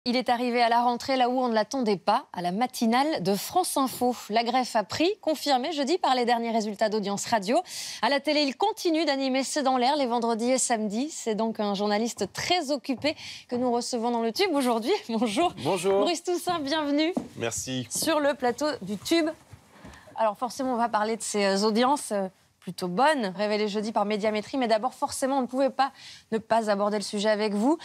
Il est arrivé à la rentrée là où on ne l'attendait pas, à la matinale de France Info. La greffe a pris, confirmé jeudi par les derniers résultats d'audience radio. À la télé, il continue d'animer C'est dans l'air les vendredis et samedis. C'est donc un journaliste très occupé que nous recevons dans le Tube aujourd'hui. Bonjour. Bonjour. Bruce Toussaint, bienvenue. Merci. Sur le plateau du Tube. Alors forcément, on va parler de ces audiences plutôt bonne, révélée jeudi par Médiamétrie. Mais d'abord, forcément, on ne pouvait pas ne pas aborder le sujet avec vous.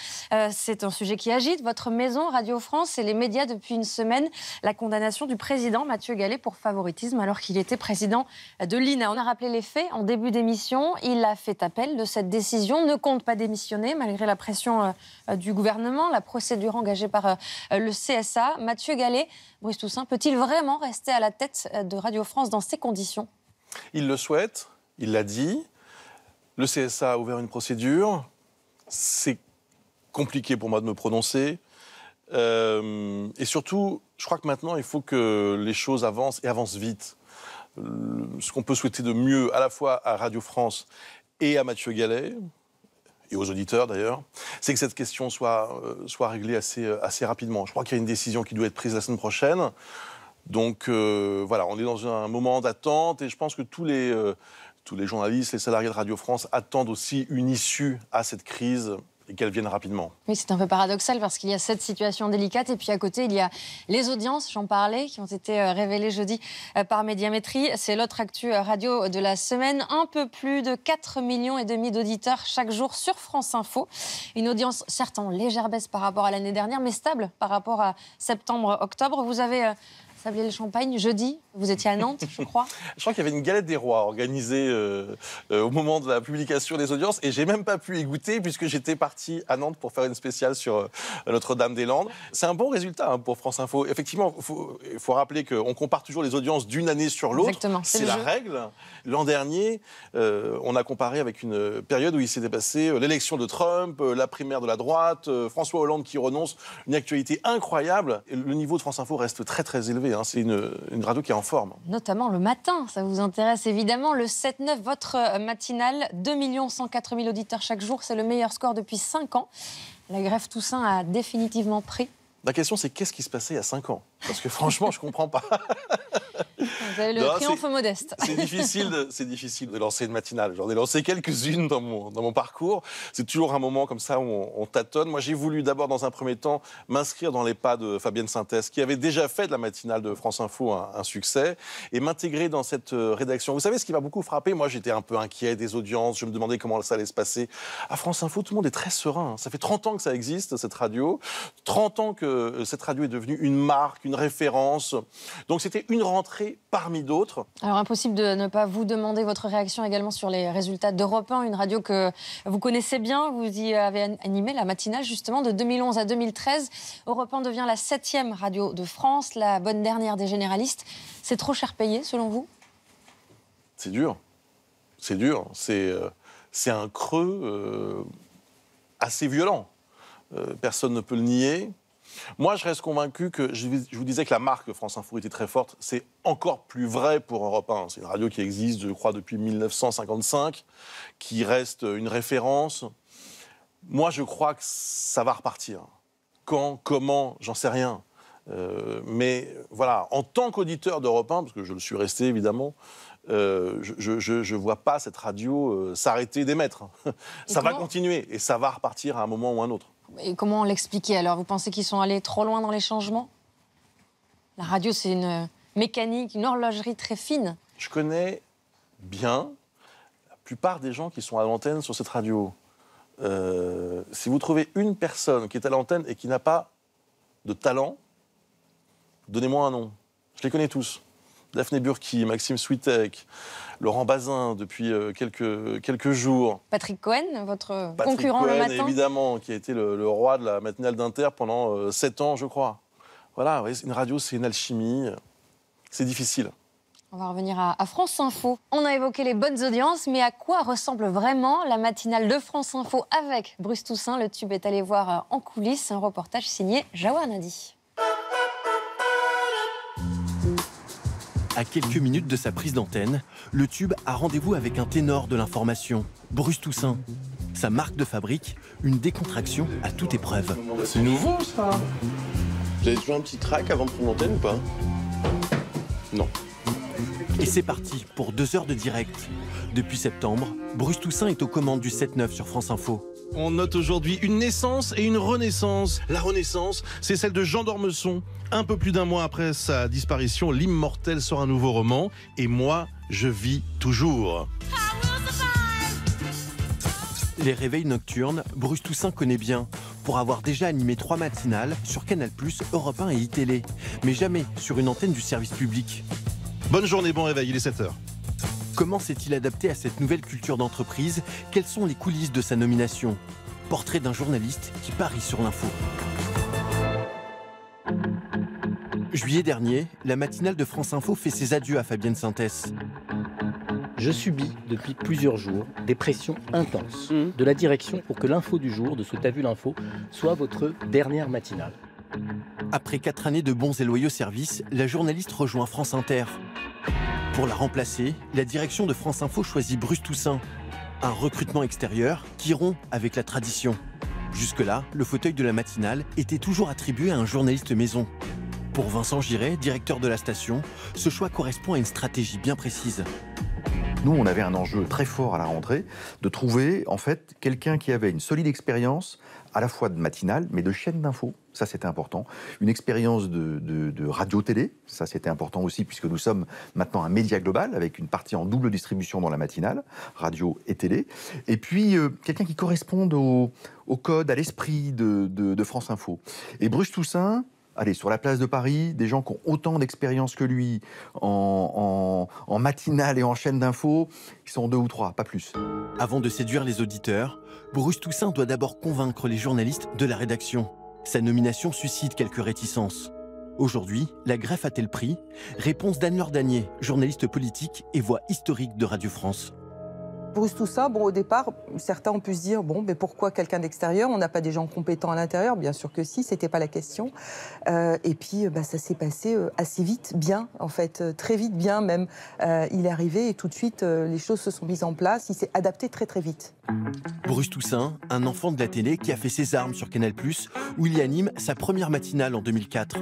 C'est un sujet qui agite votre maison, Radio France, et les médias depuis une semaine. La condamnation du président Mathieu Gallet pour favoritisme alors qu'il était président de l'INA. On a rappelé les faits en début d'émission. Il a fait appel de cette décision, ne compte pas démissionner malgré la pression du gouvernement, la procédure engagée par le CSA. Mathieu Gallet, Bruce Toussaint, peut-il vraiment rester à la tête de Radio France dans ces conditions ? Il le souhaite, il l'a dit. Le CSA a ouvert une procédure. C'est compliqué pour moi de me prononcer. Et surtout, je crois que maintenant, il faut que les choses avancent et avancent vite. Ce qu'on peut souhaiter de mieux, à la fois à Radio France et à Mathieu Gallet, et aux auditeurs d'ailleurs, c'est que cette question soit réglée assez rapidement. Je crois qu'il y a une décision qui doit être prise la semaine prochaine. Donc voilà, on est dans un moment d'attente et je pense que tous les journalistes, les salariés de Radio France attendent aussi une issue à cette crise et qu'elle vienne rapidement. Oui, c'est un peu paradoxal parce qu'il y a cette situation délicate et puis à côté, il y a les audiences, j'en parlais, qui ont été révélées jeudi par Médiamétrie. C'est l'autre actu radio de la semaine. Un peu plus de 4,5 millions d'auditeurs chaque jour sur France Info. Une audience, certes, en légère baisse par rapport à l'année dernière, mais stable par rapport à septembre-octobre. Vous avez sablé le champagne jeudi, vous étiez à Nantes, je crois. Je crois qu'il y avait une galette des rois organisée au moment de la publication des audiences et j'ai même pas pu y goûter puisque j'étais parti à Nantes pour faire une spéciale sur Notre-Dame-des-Landes. C'est un bon résultat pour France Info. Effectivement, il faut rappeler qu'on compare toujours les audiences d'une année sur l'autre. Exactement, c'est la règle. L'an dernier, on a comparé avec une période où il s'était passé l'élection de Trump, la primaire de la droite, François Hollande qui renonce, une actualité incroyable. Et le niveau de France Info reste très très élevé. C'est une radio qui est en forme. Notamment le matin, ça vous intéresse évidemment. Le 7-9, votre matinale, 2 104 000 auditeurs chaque jour, c'est le meilleur score depuis 5 ans. La greffe Toussaint a définitivement pris. La question, c'est qu'est-ce qui se passait il y a 5 ans ? Parce que franchement, je ne comprends pas. Vous avez le triomphe modeste. C'est difficile de lancer une matinale. J'en ai lancé quelques-unes dans mon parcours. C'est toujours un moment comme ça où on tâtonne. Moi, j'ai voulu d'abord, dans un premier temps, m'inscrire dans les pas de Fabienne Synthèse, qui avait déjà fait de la matinale de France Info un succès, et m'intégrer dans cette rédaction. Vous savez, ce qui m'a beaucoup frappé, moi, j'étais un peu inquiet des audiences. Je me demandais comment ça allait se passer. À France Info, tout le monde est très serein. Ça fait 30 ans que ça existe, cette radio. 30 ans que cette radio est devenue une marque, une référence. Donc, c'était une rentrée parmi d'autres. Alors, impossible de ne pas vous demander votre réaction également sur les résultats d'Europe 1, une radio que vous connaissez bien. Vous y avez animé la matinale, justement, de 2011 à 2013. Europe 1 devient la 7e radio de France, la bonne dernière des généralistes. C'est trop cher payé, selon vous ? C'est dur. C'est dur. C'est un creux assez violent. Personne ne peut le nier. Moi, je reste convaincu que, je vous disais que la marque France Info était très forte, c'est encore plus vrai pour Europe 1. C'est une radio qui existe, je crois, depuis 1955, qui reste une référence. Moi, je crois que ça va repartir. Quand, comment, j'en sais rien. Mais voilà, en tant qu'auditeur d'Europe 1, parce que je le suis resté évidemment, je ne vois pas cette radio s'arrêter d'émettre. Ça va continuer et ça va repartir à un moment ou un autre. Et comment l'expliquer alors ? Vous pensez qu'ils sont allés trop loin dans les changements ? La radio, c'est une mécanique, une horlogerie très fine. Je connais bien la plupart des gens qui sont à l'antenne sur cette radio. Si vous trouvez une personne qui est à l'antenne et qui n'a pas de talent, donnez-moi un nom. Je les connais tous. Daphné Burki, Maxime Switek, Laurent Bazin depuis quelques jours. Patrick Cohen, votre concurrent le matin. Évidemment, qui a été le roi de la matinale d'Inter pendant 7 ans, je crois. Voilà, une radio, c'est une alchimie. C'est difficile. On va revenir à France Info. On a évoqué les bonnes audiences, mais à quoi ressemble vraiment la matinale de France Info avec Bruce Toussaint ? Le Tube est allé voir en coulisses un reportage signé Jawad Nadi. À quelques minutes de sa prise d'antenne, le Tube a rendez-vous avec un ténor de l'information, Bruce Toussaint. sa marque de fabrique, une décontraction à toute épreuve. C'est nouveau, ça. Vous avez toujours un petit track avant de prendre l'antenne ou pas? Non. Et c'est parti pour 2 heures de direct. Depuis septembre, Bruce Toussaint est aux commandes du 7-9 sur France Info. On note aujourd'hui une naissance et une renaissance. La renaissance, c'est celle de Jean d'Ormesson. Un peu plus d'1 mois après sa disparition, l'immortel sort un nouveau roman. Et moi, je vis toujours. Les réveils nocturnes, Bruce Toussaint connaît bien, pour avoir déjà animé 3 matinales sur Canal+, Europe 1 et iTélé, mais jamais sur une antenne du service public. Bonne journée, bon réveil, il est 7h. Comment s'est-il adapté à cette nouvelle culture d'entreprise? Quelles sont les coulisses de sa nomination? Portrait d'un journaliste qui parie sur l'info. Juillet dernier, la matinale de France Info fait ses adieux à Fabienne Sintès. Je subis depuis plusieurs jours des pressions intenses de la direction pour que l'info du jour de ce T'as vu l'info soit votre dernière matinale. Après 4 années de bons et loyaux services, la journaliste rejoint France Inter. Pour la remplacer, la direction de France Info choisit Bruce Toussaint. Un recrutement extérieur qui rompt avec la tradition. Jusque-là, le fauteuil de la matinale était toujours attribué à un journaliste maison. Pour Vincent Giret, directeur de la station, ce choix correspond à une stratégie bien précise. Nous, on avait un enjeu très fort à la rentrée de trouver en fait quelqu'un qui avait une solide expérience à la fois de matinale, mais de chaîne d'infos. Ça, c'était important. Une expérience de radio-télé. Ça, c'était important aussi, puisque nous sommes maintenant un média global, avec une partie en double distribution dans la matinale, radio et télé. Et puis, quelqu'un qui corresponde au code, à l'esprit de France Info. Et Bruce Toussaint, allez, sur la place de Paris, des gens qui ont autant d'expérience que lui en matinale et en chaîne d'infos, ils sont 2 ou 3, pas plus. Avant de séduire les auditeurs, Bruce Toussaint doit d'abord convaincre les journalistes de la rédaction. Sa nomination suscite quelques réticences. Aujourd'hui, la greffe a-t-elle pris? Réponse d'Anne-Laure Danier, journaliste politique et voix historique de Radio France. Bruce Toussaint, au départ, certains ont pu se dire, mais pourquoi quelqu'un d'extérieur? On n'a pas des gens compétents à l'intérieur? Bien sûr que si, c'était pas la question. Et puis, ça s'est passé assez vite, bien, en fait, très vite, bien même. Il est arrivé et tout de suite, les choses se sont mises en place. Il s'est adapté très, très vite. Bruce Toussaint, un enfant de la télé qui a fait ses armes sur Canal+, où il anime sa première matinale en 2004.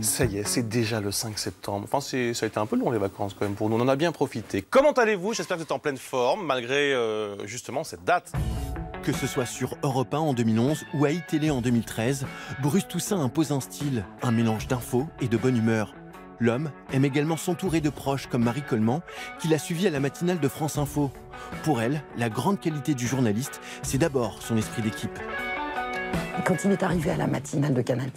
Ça y est, c'est déjà le 5 septembre. Enfin, ça a été un peu long les vacances quand même pour nous. On en a bien profité. Comment allez-vous? J'espère que vous êtes en pleine forme, malgré justement cette date. Que ce soit sur Europe 1 en 2011 ou à iTélé en 2013, Bruce Toussaint impose un style, un mélange d'infos et de bonne humeur. L'homme aime également s'entourer de proches comme Marie Coleman, qui l'a suivi à la matinale de France Info. Pour elle, la grande qualité du journaliste, c'est d'abord son esprit d'équipe. Quand il est arrivé à la matinale de Canal+,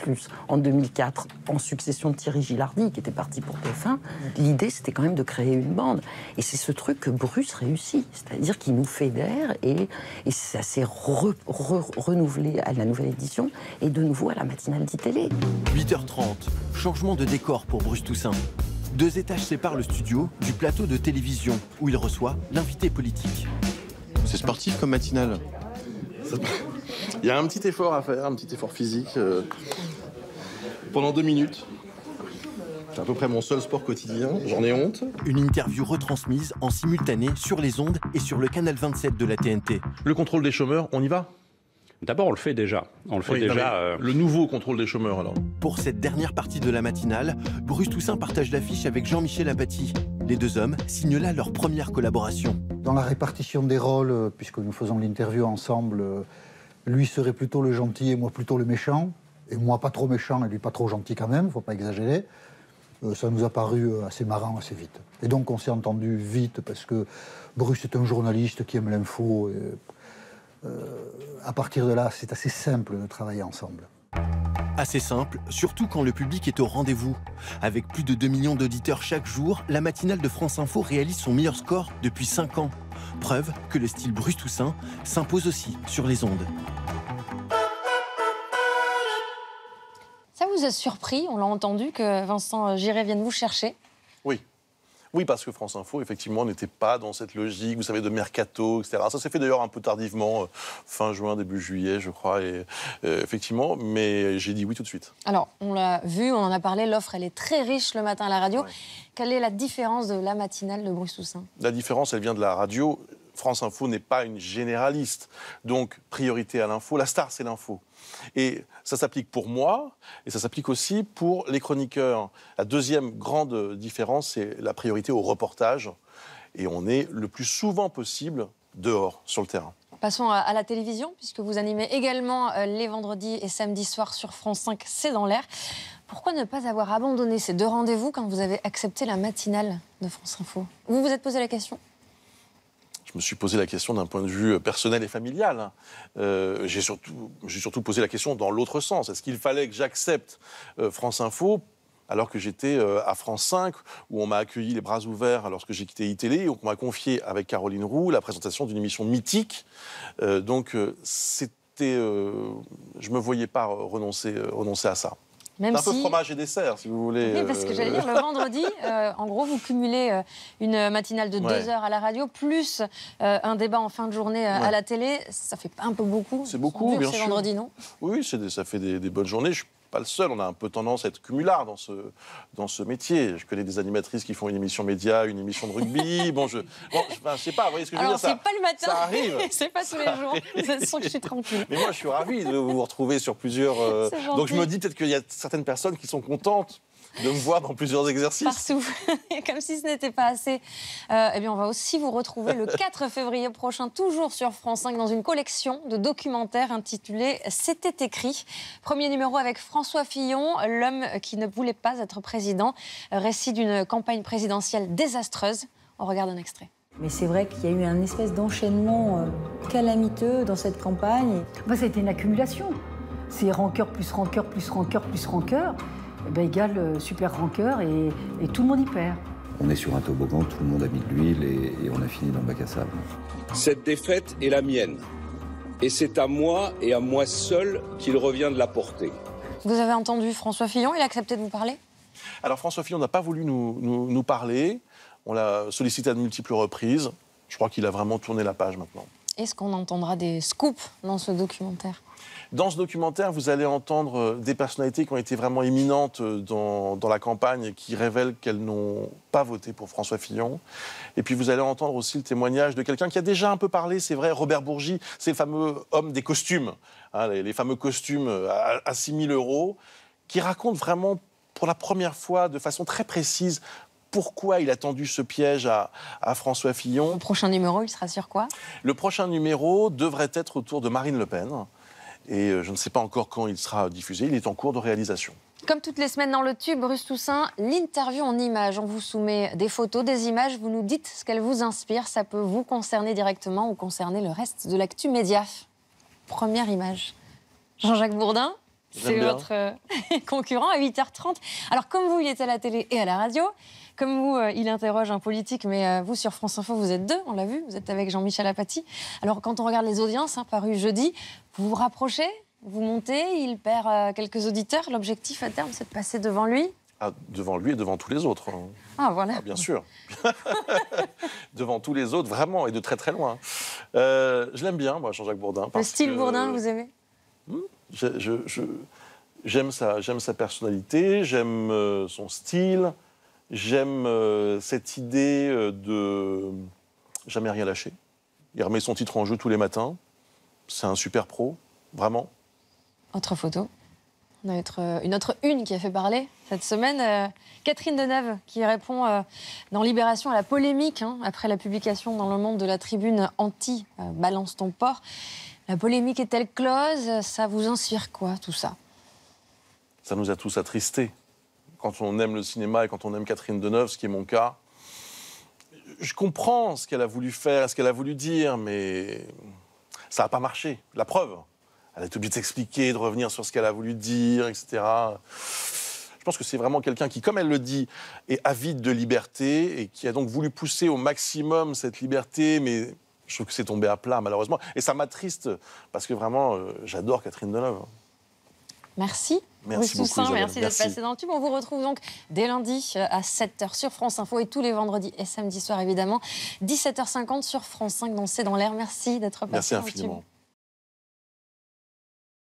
en 2004, en succession de Thierry Gilardi, qui était parti pour TF1, l'idée, c'était quand même de créer une bande. Et c'est ce truc que Bruce réussit, c'est-à-dire qu'il nous fédère, et ça s'est renouvelé à la nouvelle édition, et de nouveau à la matinale d'ITélé. 8h30, changement de décor pour Bruce Toussaint. 2 étages séparent le studio du plateau de télévision, où il reçoit l'invité politique. C'est sportif comme matinale. Il y a un petit effort à faire, un petit effort physique pendant 2 minutes. C'est à peu près mon seul sport quotidien, j'en ai honte. Une interview retransmise en simultané sur les ondes et sur le canal 27 de la TNT. Le contrôle des chômeurs, on y va? D'abord, on le fait déjà. Le nouveau contrôle des chômeurs, alors. Pour cette dernière partie de la matinale, Bruce Toussaint partage l'affiche avec Jean-Michel Apathy. Les 2 hommes signent là leur première collaboration. Dans la répartition des rôles, puisque nous faisons l'interview ensemble, lui serait plutôt le gentil et moi plutôt le méchant. Et moi pas trop méchant et lui pas trop gentil quand même, faut pas exagérer. Ça nous a paru assez marrant assez vite. Et donc on s'est entendu vite parce que Bruce est un journaliste qui aime l'info. À partir de là, c'est assez simple de travailler ensemble. Assez simple, surtout quand le public est au rendez-vous. Avec plus de 2 millions d'auditeurs chaque jour, la matinale de France Info réalise son meilleur score depuis 5 ans. Preuve que le style Bruce Toussaint s'impose aussi sur les ondes. Ça vous a surpris, on l'a entendu, que Vincent Giret vienne vous chercher? Oui. Oui, parce que France Info, effectivement, n'était pas dans cette logique, vous savez, de mercato, etc. Ça s'est fait d'ailleurs un peu tardivement, fin juin, début juillet, je crois, et, effectivement, mais j'ai dit oui tout de suite. Alors, on l'a vu, on en a parlé, l'offre, elle est très riche le matin à la radio. Ouais. Quelle est la différence de la matinale de Bruce Toussaint? La différence, elle vient de la radio. France Info n'est pas une généraliste. Donc, priorité à l'info. La star, c'est l'info. Et ça s'applique pour moi, et ça s'applique aussi pour les chroniqueurs. La deuxième grande différence, c'est la priorité au reportage. Et on est le plus souvent possible dehors, sur le terrain. Passons à la télévision, puisque vous animez également les vendredis et samedis soirs sur France 5, C'est dans l'air. Pourquoi ne pas avoir abandonné ces 2 rendez-vous quand vous avez accepté la matinale de France Info? Vous vous êtes posé la question? Je me suis posé la question d'un point de vue personnel et familial. J'ai surtout posé la question dans l'autre sens. Est-ce qu'il fallait que j'accepte France Info alors que j'étais à France 5, où on m'a accueilli les bras ouverts lorsque j'ai quitté iTélé, et on m'a confié avec Caroline Roux la présentation d'une émission mythique. Donc je ne me voyais pas renoncer à ça. Même un peu fromage et dessert, si vous voulez. Oui, parce que j'allais dire, le vendredi, en gros, vous cumulez une matinale de 2 heures à la radio, plus un débat en fin de journée à la télé. Ça fait pas un peu beaucoup? C'est beaucoup, bien sûr. C'est vendredi, non? Oui, ça fait des bonnes journées. Je suis pas le seul. On a un peu tendance à être cumulard dans ce métier. Je connais des animatrices qui font une émission média, une émission de rugby. Je sais pas, vous voyez ce que je veux dire? C'est pas le matin, ça arrive. C'est pas tous les jours. C'est sûr que je suis tranquille. Mais moi, je suis ravi de vous retrouver sur plusieurs... Donc je me dis peut-être qu'il y a certaines personnes qui sont contentes de me voir dans plusieurs exercices. Partout. Comme si ce n'était pas assez. Eh bien, on va aussi vous retrouver le 4 février prochain, toujours sur France 5, dans une collection de documentaires intitulée « C'était écrit ». Premier numéro avec François Fillon, l'homme qui ne voulait pas être président. Récit d'une campagne présidentielle désastreuse. On regarde un extrait. Mais c'est vrai qu'il y a eu un espèce d'enchaînement calamiteux dans cette campagne. Ça a été une accumulation. C'est rancœur plus rancœur plus rancœur plus rancœur. Égale super rancœur et tout le monde y perd. On est sur un toboggan, tout le monde a mis de l'huile et on a fini dans le bac à sable. Cette défaite est la mienne. Et c'est à moi et à moi seul qu'il revient de la porter. Vous avez entendu François Fillon, il a accepté de vous parler? Alors François Fillon n'a pas voulu nous parler. On l'a sollicité à de multiples reprises. Je crois qu'il a vraiment tourné la page maintenant. Est-ce qu'on entendra des scoops dans ce documentaire? Dans ce documentaire, vous allez entendre des personnalités qui ont été vraiment éminentes dans la campagne et qui révèlent qu'elles n'ont pas voté pour François Fillon. Et puis vous allez entendre aussi le témoignage de quelqu'un qui a déjà un peu parlé, c'est vrai, Robert Bourgi, c'est le fameux homme des costumes, hein, les fameux costumes à 6 000 €, qui raconte vraiment pour la première fois, de façon très précise, pourquoi il a tendu ce piège à François Fillon. Le prochain numéro, il sera sur quoi? Le prochain numéro devrait être autour de Marine Le Pen. Et je ne sais pas encore quand il sera diffusé. Il est en cours de réalisation. Comme toutes les semaines dans le tube, Bruce Toussaint, l'interview en images. On vous soumet des photos, des images. Vous nous dites ce qu'elles vous inspirent. Ça peut vous concerner directement ou concerner le reste de l'actu média. Première image. Jean-Jacques Bourdin, c'est votre concurrent à 8h30. Alors, comme vous, il est à la télé et à la radio. Comme vous, il interroge un politique, mais vous, sur France Info, vous êtes 2, on l'a vu, vous êtes avec Jean-Michel Apathy. Alors, quand on regarde les audiences, parues jeudi, vous vous rapprochez, vous montez, il perd quelques auditeurs. L'objectif, à terme, c'est de passer devant lui? Devant lui et devant tous les autres. Ah, voilà. Bien sûr. Devant tous les autres, vraiment, et de très très loin. Je l'aime bien, moi, Jean-Jacques Bourdin. Le style Bourdin, vous aimez? J'aime sa personnalité, j'aime son style. J'aime cette idée de jamais rien lâcher. Il remet son titre en jeu tous les matins. C'est un super pro, vraiment. Autre photo. On a une autre une qui a fait parler cette semaine. Catherine Deneuve qui répond dans Libération à la polémique après la publication dans Le Monde de la tribune anti-Balance ton porc. La polémique est-elle close? Ça vous inspire quoi, tout ça? Ça nous a tous attristés. Quand on aime le cinéma et quand on aime Catherine Deneuve, ce qui est mon cas, je comprends ce qu'elle a voulu faire, ce qu'elle a voulu dire, mais ça n'a pas marché. La preuve, elle a été obligée de s'expliquer, de revenir sur ce qu'elle a voulu dire, etc. Je pense que c'est vraiment quelqu'un qui, comme elle le dit, est avide de liberté et qui a donc voulu pousser au maximum cette liberté, mais je trouve que c'est tombé à plat, malheureusement. Et ça m'attriste, parce que vraiment, j'adore Catherine Deneuve. Merci. Merci beaucoup, Toussaint, Isabelle. merci d'être passé dans le tube. On vous retrouve donc dès lundi à 7h sur France Info et tous les vendredis et samedis soirs, évidemment. 17h50 sur France 5 dans C'est dans l'air. Merci d'être passé Merci dans le infiniment. tube.